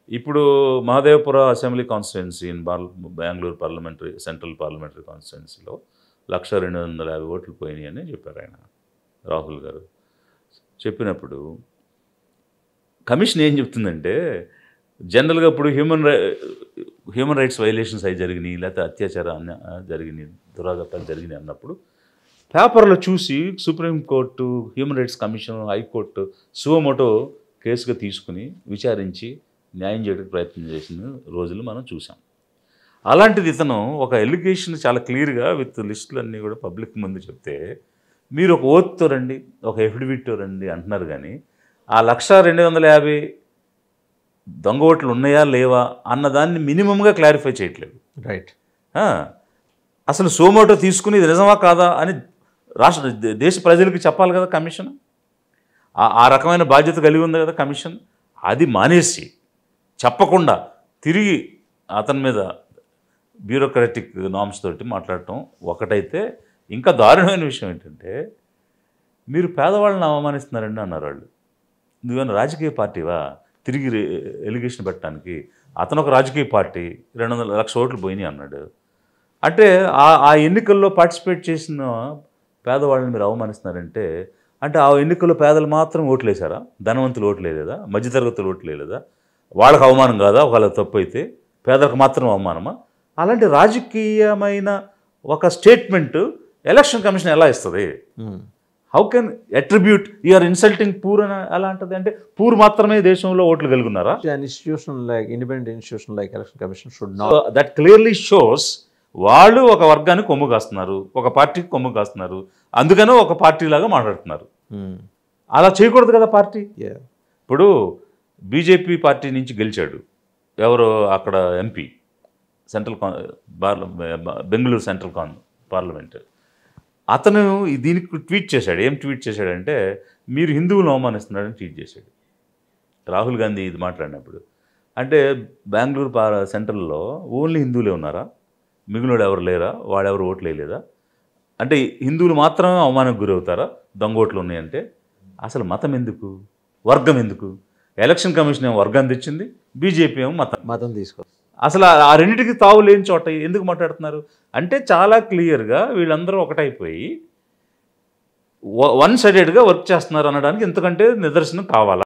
ఇప్పుడు Mahadevapura assembly constituency in Bengaluru parliamentary central parliamentary కాన్స్టిట్యున్సీలో 1,250,000 ఓట్లు పోయినాయి అని చెప్పారు ఆయన రాహుల్ గారు. చెప్పినప్పుడు కమిషన్ ఏం చెప్తుందంటే జనరల్గా ఇప్పుడు హ్యూమన్ రైట్స్ వైలేషన్స్ అవి జరిగినాయి, లేకపోతే అత్యాచారం జరిగినాయి, దురాగతాలు జరిగినాయి అన్నప్పుడు పేపర్లో చూసి supreme court, human rights commission, high court suo motu కేసుగా తీసుకుని విచారించి న్యాయం చేయడానికి ప్రయత్నం చేసిన రోజులు మనం చూసాం. అలాంటిది ఇతను ఒక ఎలిగేషన్ చాలా క్లియర్గా విత్ లిస్టులు అన్నీ కూడా పబ్లిక్ ముందు చెప్తే మీరు ఒక ఓత్తో రండి, ఒక ఎఫిడవిట్తో రండి అంటున్నారు. కానీ ఆ 1,250,000 దొంగ ఓట్లు ఉన్నాయా లేవా అన్నదాన్ని మినిమంగా క్లారిఫై చేయట్లేదు. రైట్. అసలు సోమోటో తీసుకుని ఇది నిజమా కాదా అని దేశ ప్రజలకు చెప్పాలి కదా కమిషన్. ఆ రకమైన బాధ్యత కలిగి ఉంది కదా కమిషన్. అది మానేసి చెప్పకుండా తిరిగి అతని మీద బ్యూరోక్రాటిక్ నామ్స్ తోటి మాట్లాడటం ఒకటైతే, ఇంకా దారుణమైన విషయం ఏంటంటే మీరు పేదవాళ్ళని అవమానిస్తున్నారండి అన్నారు వాళ్ళు. నువ్వేమైనా రాజకీయ పార్టీవా తిరిగి ఎలిగేషన్ పెట్టడానికి? అతను ఒక రాజకీయ పార్టీ, 200,000 ఓట్లు పోయినాయి అన్నాడు. అంటే ఆ ఎన్నికల్లో పార్టిసిపేట్ చేసిన పేదవాళ్ళని మీరు అవమానిస్తున్నారంటే, అంటే ఆ ఎన్నికల్లో పేదలు మాత్రం ఓట్లు వేశారా? ధనవంతులు ఓట్లు వేయలేదా? మధ్యతరగతులు ఓట్లు వేయలేదా? వాళ్ళకి అవమానం కాదా? ఒకవేళ తప్పు అయితే పేదలకు మాత్రం అవమానమా? అలాంటి రాజకీయమైన ఒక స్టేట్మెంట్ ఎలక్షన్ కమిషన్ ఎలా ఇస్తుంది? How can attribute you are insulting poor అని ఎలా అంటది? అంటే పూర్ మాత్రమే దేశంలో ఓట్లు కలిగి ఉన్నారా? Independent institution like election commission should not. That clearly shows వాళ్ళు ఒక వర్గానికి కొమ్ము కాస్తున్నారు, ఒక పార్టీకి కొమ్ము కాస్తున్నారు, అందుకనే ఒక పార్టీ లాగా మాట్లాడుతున్నారు. అలా చేయకూడదు కదా పార్టీ. ఇప్పుడు బీజేపీ పార్టీ నుంచి గెలిచాడు ఎవరు అక్కడ MP, central Bengaluru central parliament. అతను దీనికి ట్వీట్ చేశాడు. ఏం ట్వీట్ చేశాడంటే మీరు హిందువులను అవమానిస్తున్నారని ట్వీట్ చేశాడు రాహుల్ గాంధీ ఇది మాట్లాడినప్పుడు. అంటే బెంగళూరు సెంట్రల్లో ఓన్లీ హిందువులే ఉన్నారా? మిగిలిన ఎవరు లేరా? వాడెవరు ఓట్లు వేయలేదా? అంటే హిందువులు మాత్రమే అవమానానికి గురవుతారా దొంగ ఓట్లు ఉన్నాయంటే? అసలు మతం ఎందుకు, వర్గం ఎందుకు? ఎలక్షన్ కమిషన్ ఏమో వర్గాన్ని తెచ్చింది, బీజేపీ ఏమో మతం తీసుకో. అసలు ఆ రెండింటికి తావు లేని చోట ఎందుకు మాట్లాడుతున్నారు? అంటే చాలా క్లియర్గా వీళ్ళందరూ ఒకటైపోయి వన్ సైడెడ్గా వర్క్ చేస్తున్నారు అనడానికి ఎంతకంటే నిదర్శనం కావాలా?